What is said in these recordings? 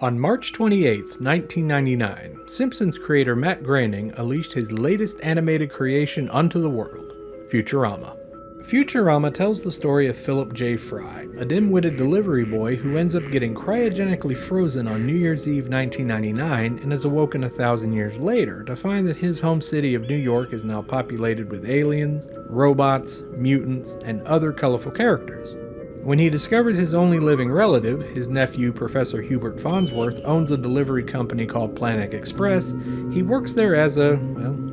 On March 28, 1999, Simpsons creator Matt Groening unleashed his latest animated creation onto the world, Futurama. Futurama tells the story of Philip J. Fry, a dim-witted delivery boy who ends up getting cryogenically frozen on New Year's Eve 1999 and is awoken 1,000 years later to find that his home city of New York is now populated with aliens, robots, mutants, and other colorful characters. When he discovers his only living relative, his nephew Professor Hubert Farnsworth, owns a delivery company called Planet Express, he works there as a,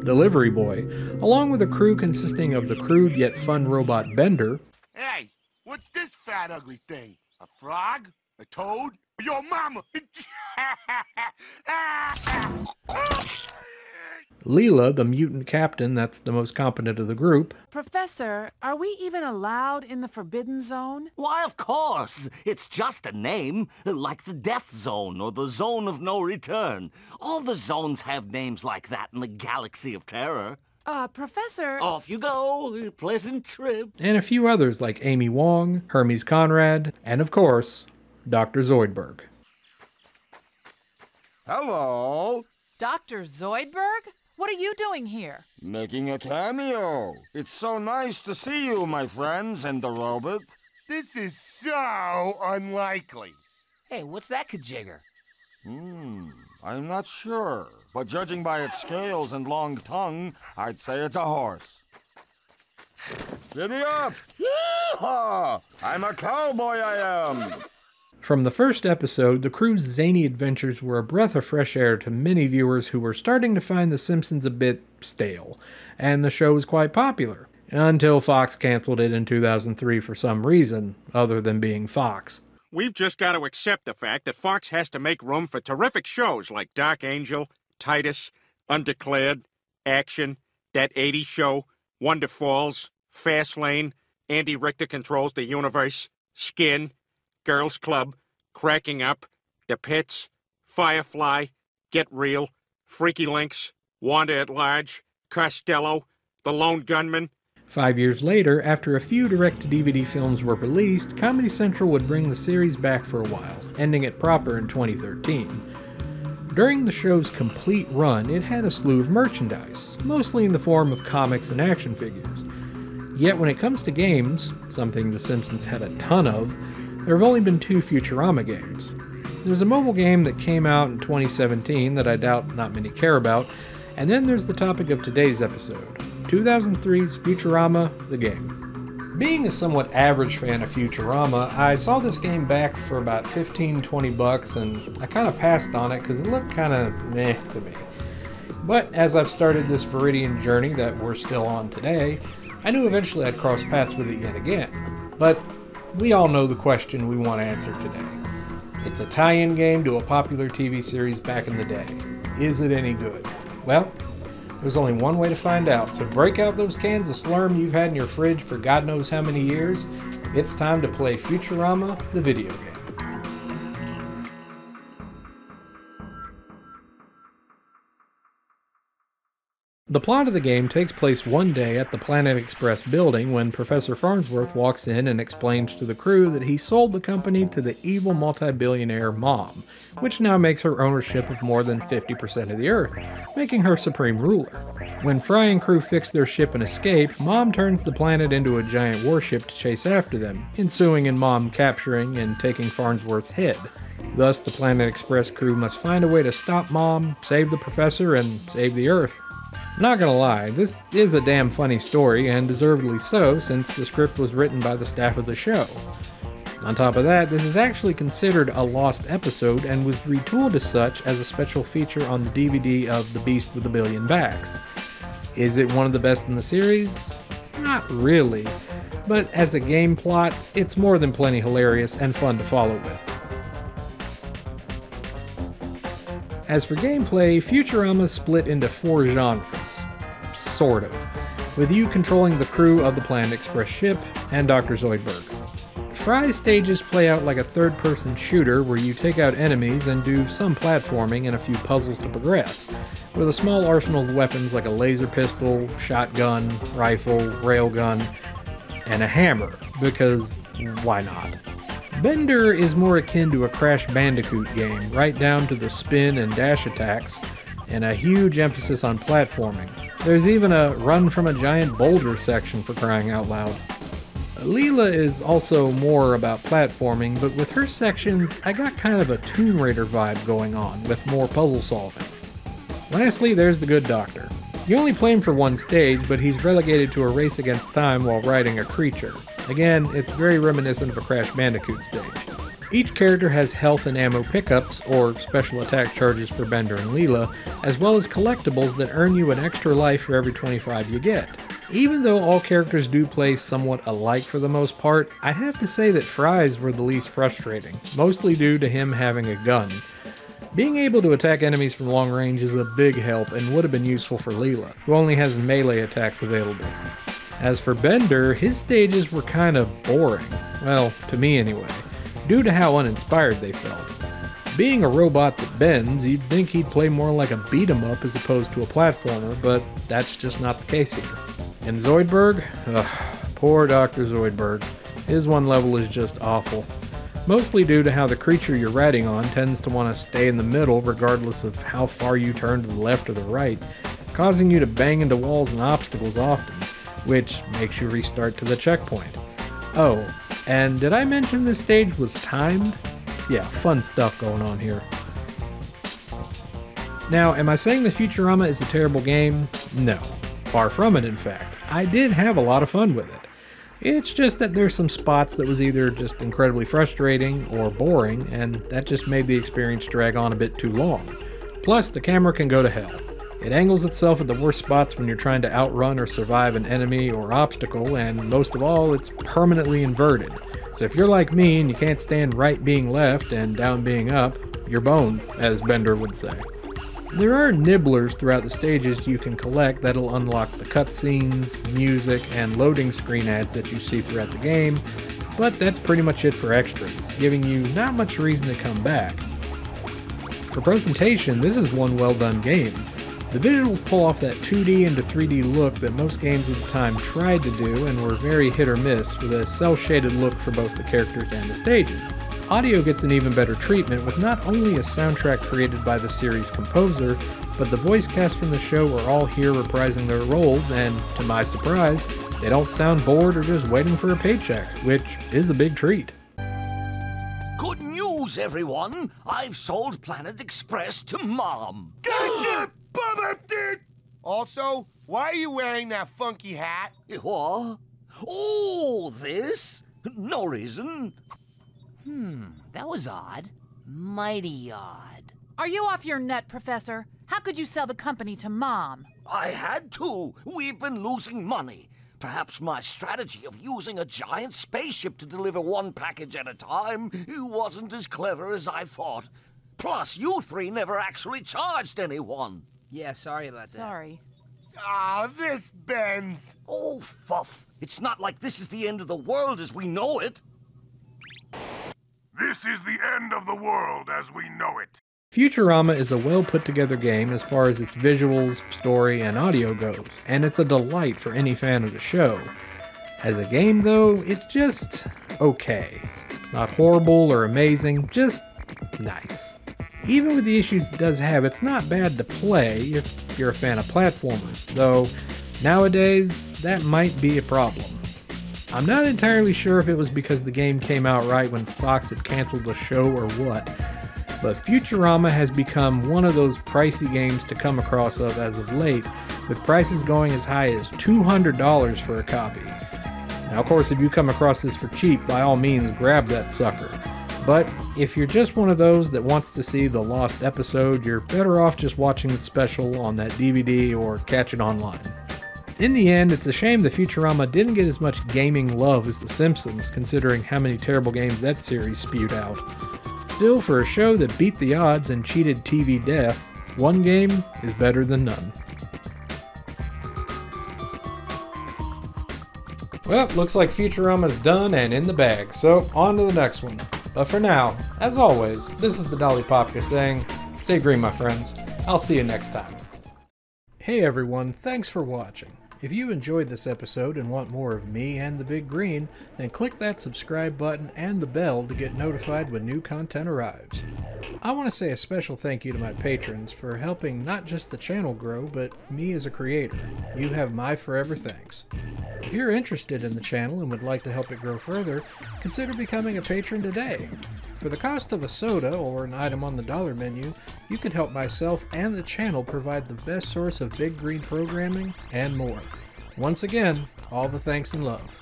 delivery boy, along with a crew consisting of the crude yet fun robot Bender. Hey, what's this fat ugly thing? A frog? A toad? Your mama! Leela, the mutant captain that's the most competent of the group. Professor, are we even allowed in the Forbidden Zone? Why, of course. It's just a name, like the Death Zone or the Zone of No Return. All the zones have names like that in the Galaxy of Terror. Professor... Off you go. Pleasant trip. And a few others like Amy Wong, Hermes Conrad, and of course, Dr. Zoidberg. Hello. Dr. Zoidberg? What are you doing here? Making a cameo. It's so nice to see you, my friends, and the robot. This is so unlikely. Hey, what's that kajigger? I'm not sure, but judging by its scales and long tongue, I'd say it's a horse. Giddy up! Yee-haw! I'm a cowboy, I am! From the first episode, the crew's zany adventures were a breath of fresh air to many viewers who were starting to find The Simpsons a bit stale, and the show was quite popular, until Fox canceled it in 2003 for some reason, other than being Fox. We've just got to accept the fact that Fox has to make room for terrific shows like Dark Angel, Titus, Undeclared, Action, That 80s Show, Wonder Falls, Fastlane, Andy Richter Controls the Universe, Skin, Girls Club, Cracking Up, The Pits, Firefly, Get Real, Freaky Links, Wanda at Large, Costello, The Lone Gunman. 5 years later, after a few direct-to-DVD films were released, Comedy Central would bring the series back for a while, ending it proper in 2013. During the show's complete run, it had a slew of merchandise, mostly in the form of comics and action figures. Yet when it comes to games, something The Simpsons had a ton of, there have only been 2 Futurama games. There's a mobile game that came out in 2017 that I doubt not many care about, and then there's the topic of today's episode, 2003's Futurama, the game. Being a somewhat average fan of Futurama, I saw this game back for about $15-20 bucks, and I kind of passed on it because it looked kind of meh to me. But as I've started this Viridian journey that we're still on today, I knew eventually I'd cross paths with it yet again. But we all know the question we want to answer today. It's a tie-in game to a popular TV series back in the day. Is it any good? Well, there's only one way to find out, so break out those cans of Slurm you've had in your fridge for God knows how many years. It's time to play Futurama, the video game. The plot of the game takes place one day at the Planet Express building when Professor Farnsworth walks in and explains to the crew that he sold the company to the evil multi-billionaire Mom, which now makes her ownership of more than 50% of the Earth, making her supreme ruler. When Fry and crew fix their ship and escape, Mom turns the planet into a giant warship to chase after them, ensuing in Mom capturing and taking Farnsworth's head. Thus, the Planet Express crew must find a way to stop Mom, save the Professor, and save the Earth. Not gonna lie, this is a damn funny story, and deservedly so, since the script was written by the staff of the show. On top of that, this is actually considered a lost episode and was retooled as such as a special feature on the DVD of The Beast with a Billion Backs. Is it one of the best in the series? Not really, but as a game plot, it's more than plenty hilarious and fun to follow with. As for gameplay, Futurama split into 4 genres. Sort of. With you controlling the crew of the Planet Express ship and Dr. Zoidberg. Fry's stages play out like a third-person shooter where you take out enemies and do some platforming and a few puzzles to progress, with a small arsenal of weapons like a laser pistol, shotgun, rifle, railgun, and a hammer, because why not? Bender is more akin to a Crash Bandicoot game, right down to the spin and dash attacks, and a huge emphasis on platforming. There's even a run from a giant boulder section, for crying out loud. Leela is also more about platforming, but with her sections, I got kind of a Tomb Raider vibe going on, with more puzzle solving. Lastly, there's the good doctor. You only play him for one stage, but he's relegated to a race against time while riding a creature. Again, it's very reminiscent of a Crash Bandicoot stage. Each character has health and ammo pickups, or special attack charges for Bender and Leela, as well as collectibles that earn you an extra life for every 25 you get. Even though all characters do play somewhat alike for the most part, I'd have to say that Fry's were the least frustrating, mostly due to him having a gun. Being able to attack enemies from long range is a big help and would have been useful for Leela, who only has melee attacks available. As for Bender, his stages were kind of boring, well, to me anyway, due to how uninspired they felt. Being a robot that bends, you'd think he'd play more like a beat-em-up as opposed to a platformer, but that's just not the case here. And Zoidberg? Ugh, poor Dr. Zoidberg. His one level is just awful. Mostly due to how the creature you're riding on tends to want to stay in the middle regardless of how far you turn to the left or the right, causing you to bang into walls and obstacles often, which makes you restart to the checkpoint. Oh, and did I mention this stage was timed? Yeah, fun stuff going on here. Now, am I saying the Futurama is a terrible game? No. Far from it, in fact. I did have a lot of fun with it. It's just that there's some spots that was either just incredibly frustrating or boring, and that just made the experience drag on a bit too long. Plus, the camera can go to hell. It angles itself at the worst spots when you're trying to outrun or survive an enemy or obstacle, and most of all, it's permanently inverted. So if you're like me and you can't stand right being left and down being up, you're boned, as Bender would say. There are nibblers throughout the stages you can collect that'll unlock the cutscenes, music, and loading screen ads that you see throughout the game, but that's pretty much it for extras, giving you not much reason to come back. For presentation, this is one well done game. The visuals pull off that 2D into 3D look that most games at the time tried to do and were very hit or miss, with a cel-shaded look for both the characters and the stages. Audio gets an even better treatment with not only a soundtrack created by the series composer, but the voice cast from the show are all here reprising their roles, and to my surprise, they don't sound bored or just waiting for a paycheck, which is a big treat. Good news, everyone! I've sold Planet Express to Mom. Also, why are you wearing that funky hat? What? Oh, this? No reason. That was odd. Mighty odd. Are you off your nut, Professor? How could you sell the company to Mom? I had to. We've been losing money. Perhaps my strategy of using a giant spaceship to deliver one package at a time wasn't as clever as I thought. Plus, you three never actually charged anyone. Yeah, sorry about that. Sorry. Ah, this bends. Oh, fuff. It's not like this is the end of the world as we know it. This is the end of the world as we know it. Futurama is a well put together game as far as its visuals, story, and audio goes, and it's a delight for any fan of the show. As a game though, it's just okay. It's not horrible or amazing, just nice. Even with the issues it does have, it's not bad to play if you're a fan of platformers, though nowadays that might be a problem. I'm not entirely sure if it was because the game came out right when Fox had canceled the show or what, but Futurama has become one of those pricey games to come across as of late, with prices going as high as $200 for a copy. Now of course if you come across this for cheap, by all means grab that sucker. But if you're just one of those that wants to see the lost episode, you're better off just watching the special on that DVD or catch it online. In the end, it's a shame that Futurama didn't get as much gaming love as The Simpsons, considering how many terrible games that series spewed out. Still, for a show that beat the odds and cheated TV death, one game is better than none. Well, looks like Futurama's done and in the bag, so on to the next one. But for now, as always, this is the Dali Popka saying, stay green my friends, I'll see you next time. Hey everyone, thanks for watching. If you enjoyed this episode and want more of me and the Big Green, then click that subscribe button and the bell to get notified when new content arrives. I want to say a special thank you to my patrons for helping not just the channel grow, but me as a creator. You have my forever thanks. If you're interested in the channel and would like to help it grow further, consider becoming a patron today. For the cost of a soda or an item on the dollar menu, you can help myself and the channel provide the best source of Big Green programming and more. Once again, all the thanks and love.